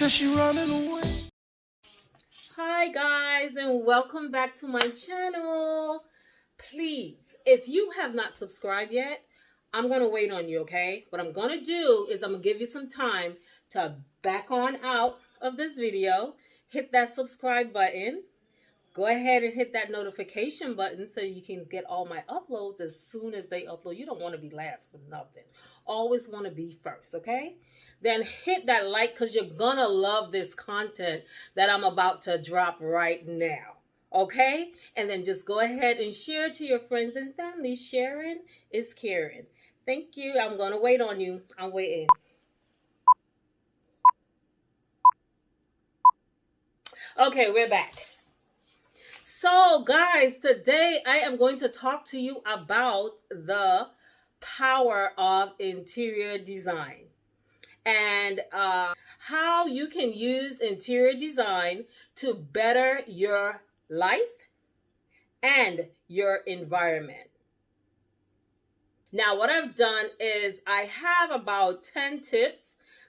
says she running away. Hi guys, and welcome back to my channel. Please, if you have not subscribed yet, I'm going to wait on you, okay? What I'm going to do is I'm going to give you some time to back on out of this video, hit that subscribe button, go ahead and hit that notification button so you can get all my uploads as soon as they upload. You don't want to be last for nothing. Always want to be first, okay? Then hit that like because you're going to love this content that I'm about to drop right now, okay? And then just go ahead and share to your friends and family. Sharing is caring. Thank you. I'm going to wait on you. I'm waiting. Okay, we're back. So guys, today I am going to talk to you about the power of interior design and how you can use interior design to better your life and your environment. Now, what I've done is I have about 10 tips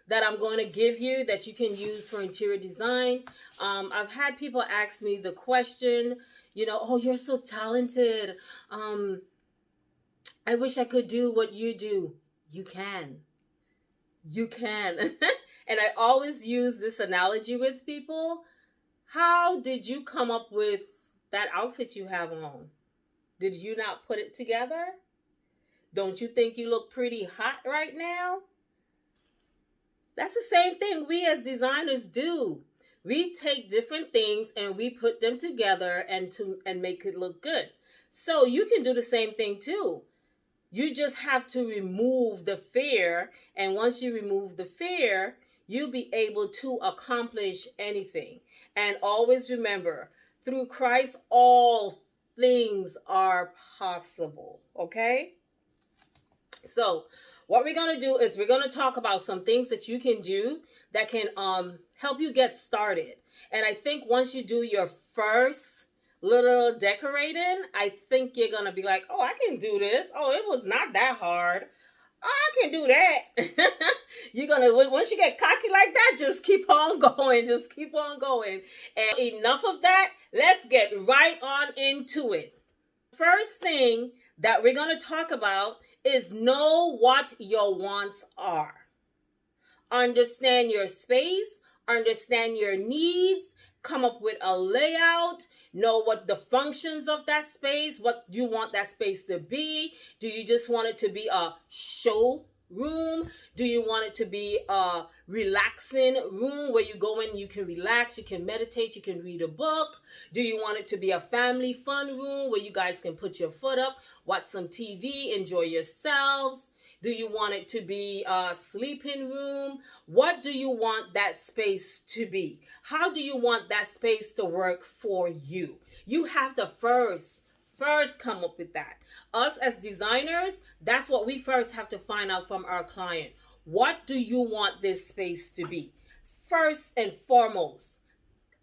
that I'm going to give you that you can use for interior design. I've had people ask me the question, oh, you're so talented. I wish I could do what you do. You can. You can. And I always use this analogy with people. How did you come up with that outfit you have on? Did you not put it together? Don't you think you look pretty hot right now? That's the same thing we as designers do. We take different things and we put them together and make it look good. So you can do the same thing too. You just have to remove the fear, and once you remove the fear, you'll be able to accomplish anything. And always remember, through Christ, all things are possible, okay? So what we're going to do is we're going to talk about some things that you can do that can help you get started. And I think once you do your first little decorating, I think you're going to be like, oh, I can do this. Oh, it was not that hard. Oh, I can do that. You're going to, once you get cocky like that, just keep on going. Just keep on going. And enough of that. Let's get right on into it. First thing that we're going to talk about is know what your wants are. Understand your space, understand your needs, come up with a layout, know what the functions of that space, what you want that space to be. Do you just want it to be a show room? Do you want it to be a relaxing room where you go in, you can relax, you can meditate, you can read a book? Do you want it to be a family fun room where you guys can put your foot up, watch some TV, enjoy yourselves? Do you want it to be a sleeping room? What do you want that space to be? How do you want that space to work for you? You have to first come up with that. Us as designers, that's what we first have to find out from our client. What do you want this space to be? First and foremost.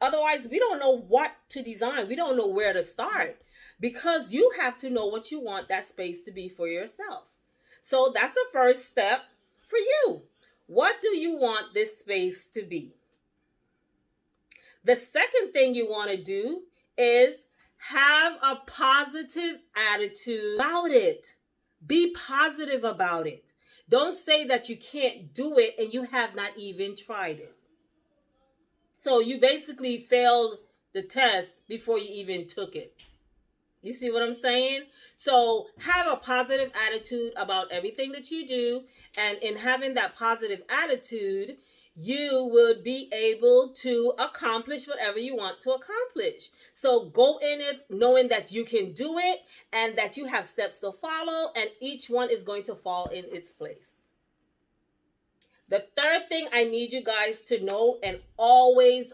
Otherwise, we don't know what to design. We don't know where to start because you have to know what you want that space to be for yourself. So that's the first step for you. What do you want this space to be? The second thing you want to do is have a positive attitude about it. Be positive about it. Don't say that you can't do it and you have not even tried it. So you basically failed the test before you even took it. You see what I'm saying? So have a positive attitude about everything that you do. And in having that positive attitude, you will be able to accomplish whatever you want to accomplish. So go in it knowing that you can do it and that you have steps to follow and each one is going to fall in its place. The third thing I need you guys to know and always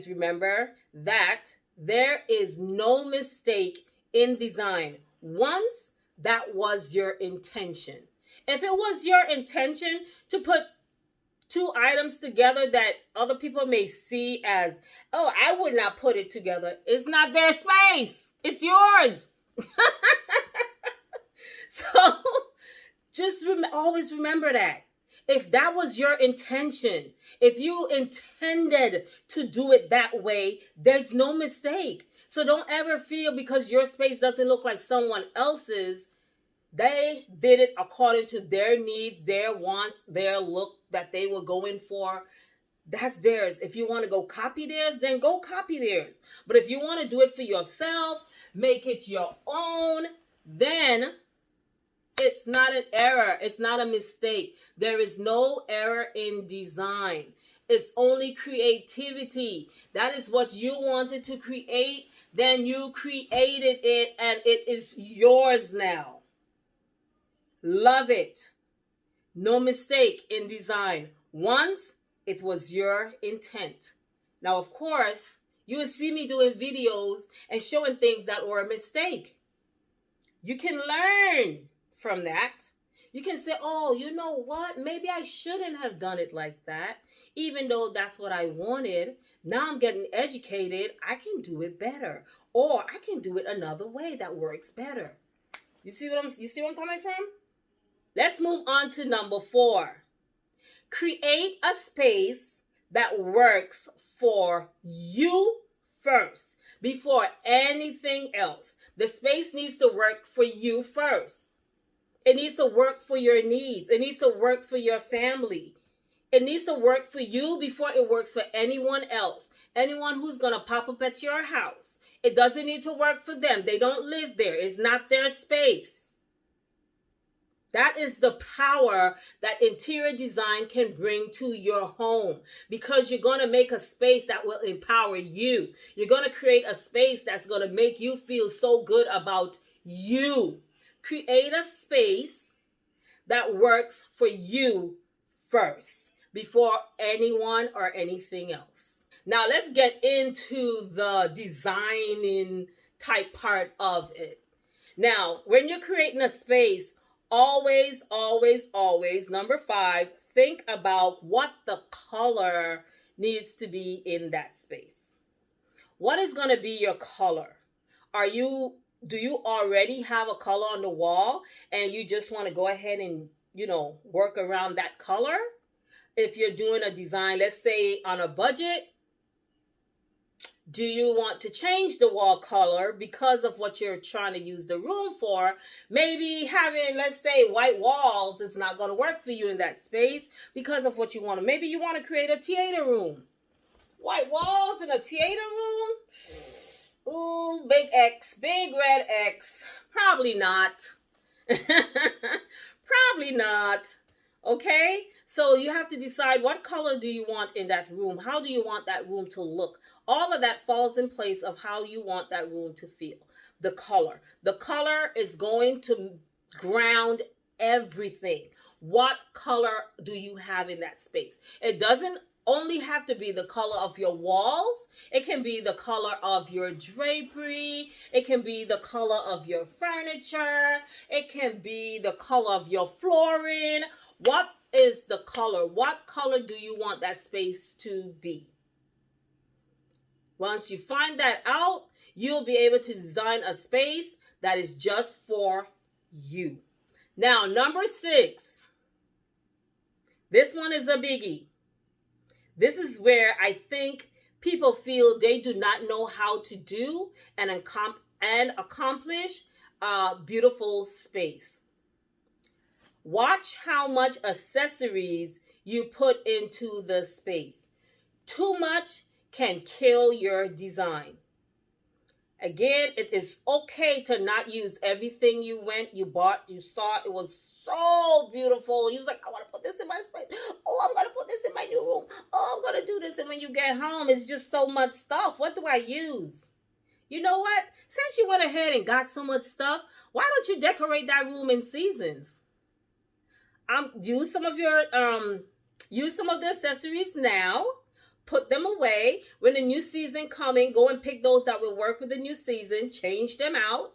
remember that there is no mistake in design once that was your intention. If it was your intention to put two items together that other people may see as, oh, I would not put it together, it's not their space. It's yours. So just always remember that. If that was your intention, if you intended to do it that way, there's no mistake. So don't ever feel because your space doesn't look like someone else's, they did it according to their needs, their wants, their look that they were going for. That's theirs. If you want to go copy theirs, then go copy theirs. But if you want to do it for yourself, make it your own, then it's not an error. It's not a mistake. There is no error in design. It's only creativity. That is what you wanted to create. Then you created it and it is yours now. Love it. No mistake in design. Once it was your intent. Now, of course, you will see me doing videos and showing things that were a mistake. You can learn from that. You can say, oh, you know what? Maybe I shouldn't have done it like that, even though that's what I wanted. Now I'm getting educated. I can do it better, or I can do it another way that works better. You see where I'm coming from? Let's move on to number 4. Create a space that works for you first before anything else. The space needs to work for you first. It needs to work for your needs. It needs to work for your family. It needs to work for you before it works for anyone else. Anyone who's going to pop up at your house. It doesn't need to work for them. They don't live there. It's not their space. That is the power that interior design can bring to your home, because you're going to make a space that will empower you. You're going to create a space that's going to make you feel so good about you. Create a space that works for you first before anyone or anything else. Now let's get into the designing type part of it. Now, when you're creating a space, always, number 5, think about what the color needs to be in that space. What is going to be your color? Do you already have a color on the wall and you just want to go ahead and, work around that color? If you're doing a design, let's say on a budget, do you want to change the wall color because of what you're trying to use the room for? Maybe having, let's say, white walls is not going to work for you in that space because of what you want to. Maybe you want to create a theater room. White walls in a theater room? Ooh, big X, big red X. Probably not. Probably not. Okay? So you have to decide, what color do you want in that room? How do you want that room to look? All of that falls in place of how you want that room to feel. The color. The color is going to ground everything. What color do you have in that space? It doesn't only have to be the color of your walls. It can be the color of your drapery. It can be the color of your furniture. It can be the color of your flooring. What is the color? What color do you want that space to be? Once you find that out, you'll be able to design a space that is just for you. Now, number 6. This one is a biggie. This is where I think people feel they do not know how to do and accomplish a beautiful space. Watch how much accessories you put into the space. Too much can kill your design. Again, it is okay to not use everything you bought, you saw. It was so beautiful. You was like, I want to put this in my space. Oh, I'm going to put this in my new room. Oh, I'm going to do this. And when you get home, it's just so much stuff. What do I use? You know what? Since you went ahead and got so much stuff, why don't you decorate that room in seasons? Use some of the accessories now. Put them away. When the new season coming, go and pick those that will work with the new season. Change them out.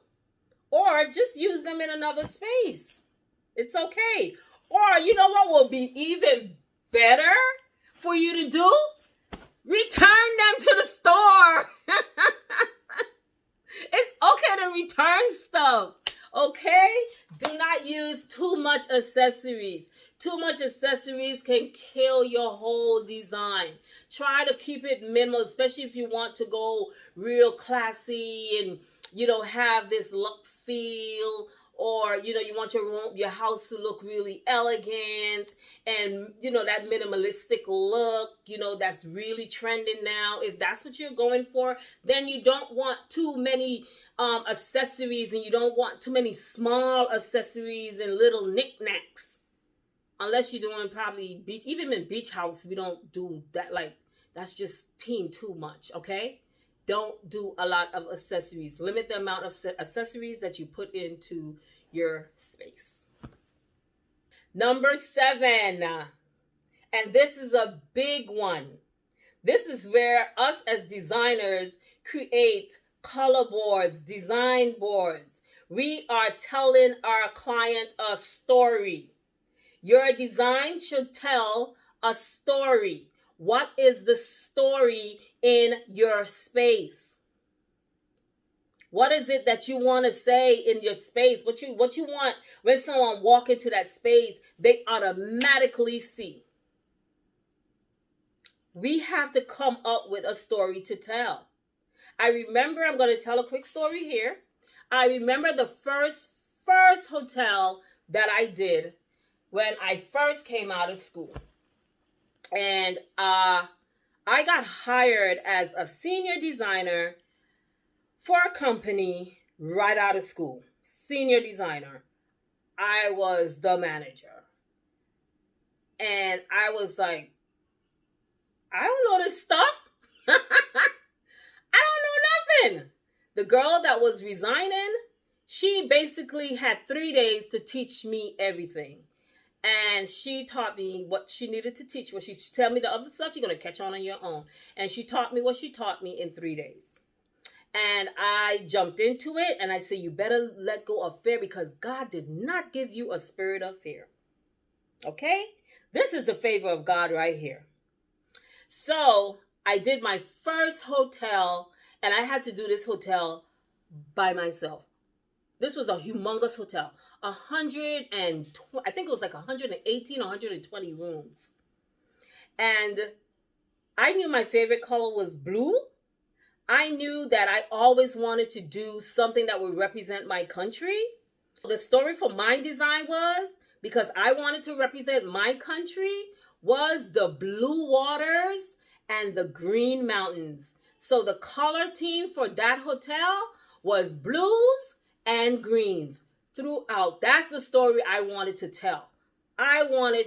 Or just use them in another space. It's okay. Or you know what will be even better for you to do? Return them to the store. It's okay to return stuff. Okay? Do not use too much accessories. Too much accessories can kill your whole design. Try to keep it minimal, especially if you want to go real classy and, have this luxe feel, or, you want your house to look really elegant and, that minimalistic look, that's really trending now. If that's what you're going for, then you don't want too many accessories, and you don't want too many small accessories and little knickknacks. Unless you're doing probably beach, even in beach house, we don't do that. Like, that's just team too much, okay? Don't do a lot of accessories. Limit the amount of accessories that you put into your space. Number 7, and this is a big one. This is where us as designers create color boards, design boards. We are telling our client a story. Your design should tell a story. What is the story in your space? What is it that you want to say in your space? What you want when someone walk into that space, they automatically see. We have to come up with a story to tell. I'm going to tell a quick story here. I remember the first hotel that I did when I first came out of school. And I got hired as a senior designer for a company right out of school. Senior designer. I was the manager. And I was like, I don't know this stuff. I don't know nothing. The girl that was resigning, she basically had 3 days to teach me everything. And she taught me what she needed to teach. Well, she tell me the other stuff you're going to catch on your own. And she taught me what she taught me in 3 days. And I jumped into it, and I said, you better let go of fear, because God did not give you a spirit of fear. Okay? This is the favor of God right here. So I did my first hotel, and I had to do this hotel by myself. This was a humongous hotel. 120, I think it was like 118 or 120 rooms. And I knew my favorite color was blue. I knew that I always wanted to do something that would represent my country. The story for my design was, because I wanted to represent my country, was the blue waters and the green mountains. So the color theme for that hotel was blues and greens throughout. That's the story I wanted to tell. I wanted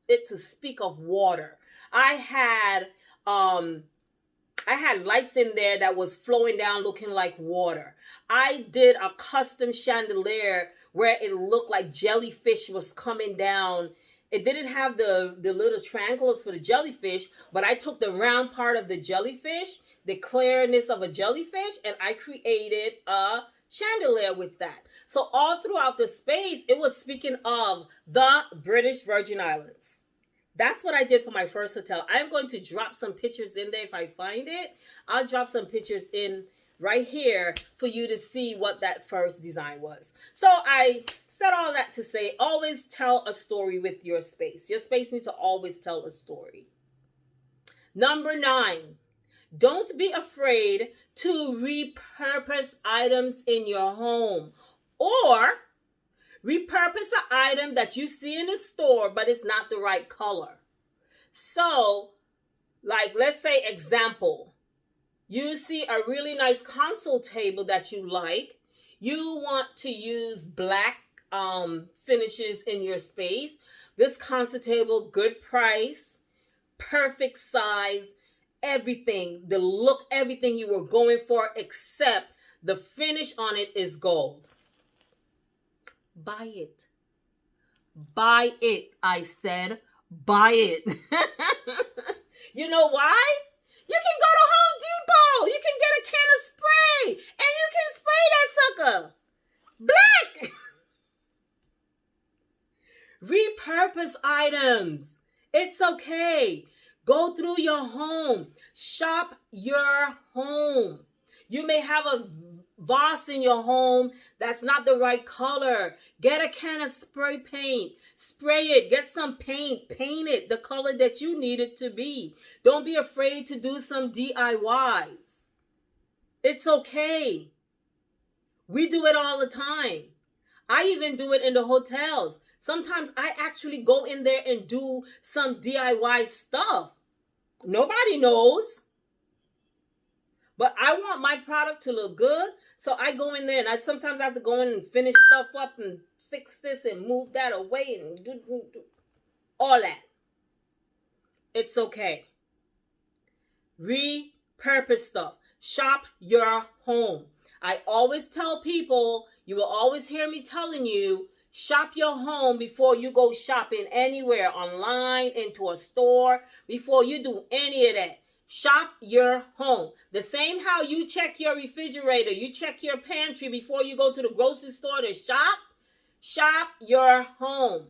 it to speak of water. I had lights in there that was flowing down looking like water. I did a custom chandelier where it looked like jellyfish was coming down. It didn't have the little triangles for the jellyfish, but I took the round part of the jellyfish, the clearness of a jellyfish, and I created a chandelier with that. So all throughout the space, it was speaking of the British Virgin Islands. That's what I did for my first hotel. I'm going to drop some pictures in there if I find it. I'll drop some pictures in right here for you to see what that first design was. So I said all that to say, always tell a story with your space. Your space needs to always tell a story. Number 9, don't be afraid to repurpose items in your home, or repurpose an item that you see in the store, but it's not the right color. So, like, let's say, example, you see a really nice console table that you like. You want to use black finishes in your space. This console table, good price, perfect size, everything, the look, everything you were going for, except the finish on it is gold. Buy it. Buy it, I said. Buy it. You know why? You can go to Home Depot. You can get a can of spray, and you can spray that sucker black. Repurpose items. It's okay. Go through your home. Shop your home. You may have vase in your home that's not the right color, get a can of spray paint. Spray it. Get some paint. Paint it the color that you need it to be. Don't be afraid to do some DIYs. It's okay. We do it all the time. I even do it in the hotels. Sometimes I actually go in there and do some DIY stuff. Nobody knows. But I want my product to look good. So I go in there and I sometimes have to go in and finish stuff up and fix this and move that away and do all that. It's okay. Repurpose stuff. Shop your home. I always tell people, you will always hear me telling you, shop your home before you go shopping anywhere, online, into a store, before you do any of that. Shop your home. The same how you check your refrigerator, you check your pantry before you go to the grocery store to shop. Shop your home.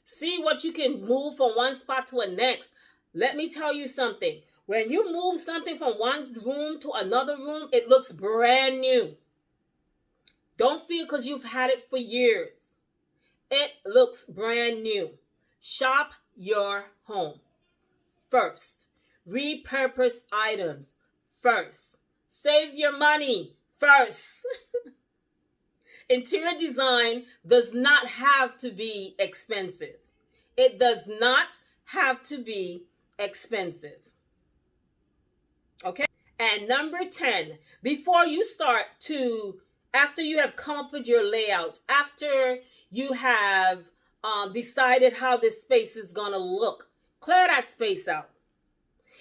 See what you can move from one spot to the next. Let me tell you something. When you move something from one room to another room, it looks brand new. Don't feel because you've had it for years. It looks brand new. Shop your home first. Repurpose items first. Save your money first. Interior design does not have to be expensive. It does not have to be expensive. Okay? And number 10, before you start to, after you have come up with your layout, after you have decided how this space is going to look, clear that space out.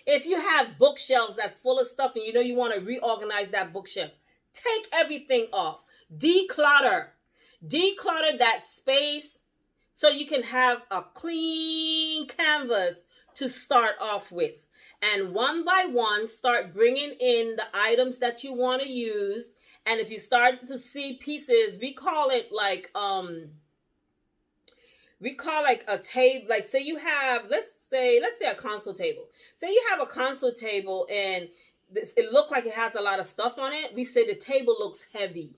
If you have bookshelves that's full of stuff and you know you want to reorganize that bookshelf, take everything off. Declutter. Declutter that space so you can have a clean canvas to start off with. And one by one, start bringing in the items that you want to use. And if you start to see pieces, we call it like a table. Like say you have, let's say a console table. Say you have a console table and it looked like it has a lot of stuff on it. We say the table looks heavy.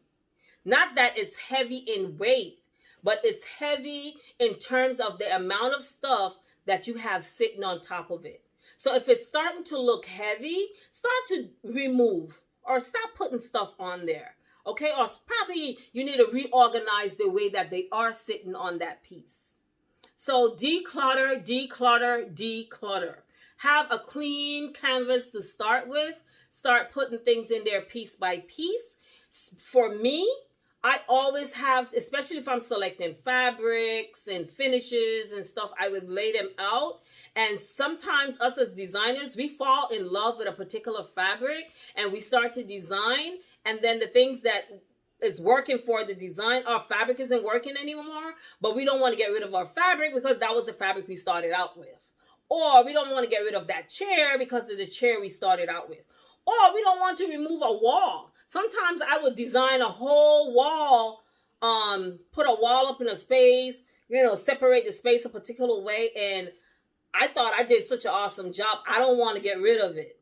Not that it's heavy in weight, but it's heavy in terms of the amount of stuff that you have sitting on top of it. So if it's starting to look heavy, start to remove or stop putting stuff on there. Okay? Or probably you need to reorganize the way that they are sitting on that piece. So declutter, declutter, declutter. Have a clean canvas to start with. Start putting things in there piece by piece. For me, I always have, especially if I'm selecting fabrics and finishes and stuff, I would lay them out. And sometimes us as designers, we fall in love with a particular fabric and we start to design. And then the things that is working for the design, our fabric isn't working anymore. But we don't want to get rid of our fabric because that was the fabric we started out with. Or we don't want to get rid of that chair because of the chair we started out with. Or we don't want to remove a wall. Sometimes I would design a whole wall, put a wall up in a space, separate the space a particular way. And I thought I did such an awesome job. I don't want to get rid of it.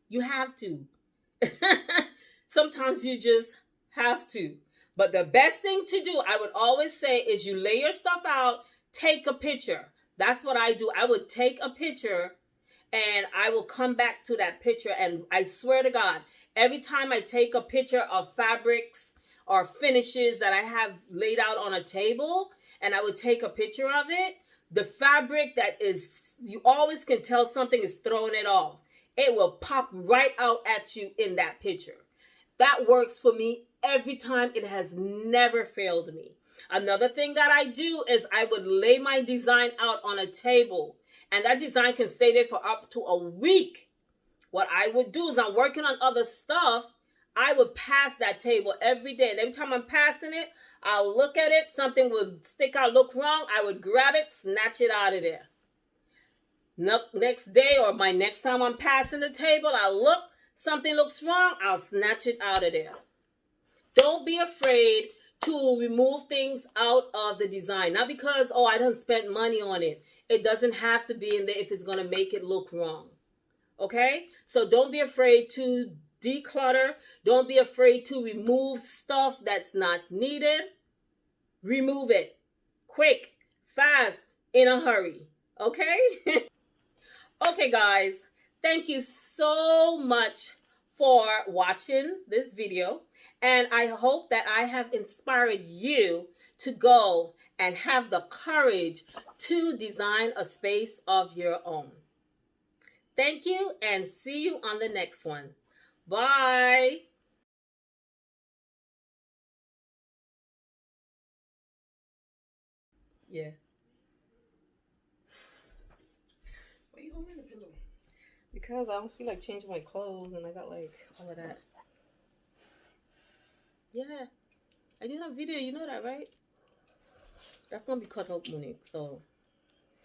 You have to. Sometimes you just have to. But the best thing to do, I would always say, is you lay your stuff out, take a picture. That's what I do. I would take a picture and I will come back to that picture. And I swear to God, every time I take a picture of fabrics or finishes that I have laid out on a table, and I would take a picture of it, the fabric that is, you always can tell something is throwing it off. It will pop right out at you in that picture. That works for me every time. It has never failed me. Another thing that I do is I would lay my design out on a table. And that design can stay there for up to a week. What I would do is I'm working on other stuff. I would pass that table every day. And every time I'm passing it, I'll look at it. Something would stick out, look wrong. I would grab it, snatch it out of there. Next day or my next time I'm passing the table, I'll look. Something looks wrong. I'll snatch it out of there. Don't be afraid to remove things out of the design. Not because, I done spent money on it. It doesn't have to be in there if it's going to make it look wrong. Okay? So don't be afraid to declutter. Don't be afraid to remove stuff that's not needed. Remove it quick, fast, in a hurry. Okay? Okay, guys. Thank you so much for watching this video. And I hope that I have inspired you to go and have the courage to design a space of your own. Thank you, and see you on the next one. Bye. Yeah. Why are you holding the pillow? Because I don't feel like changing my clothes, and I got like all of that. Yeah. I did a video, you know that, right? That's gonna be cut out, Monique. So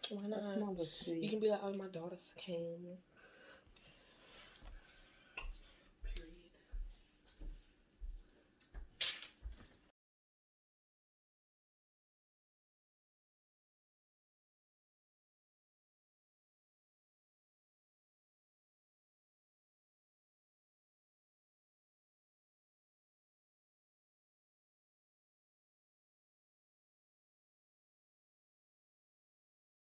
why not? that's number 3. You can be like, oh, my daughter came.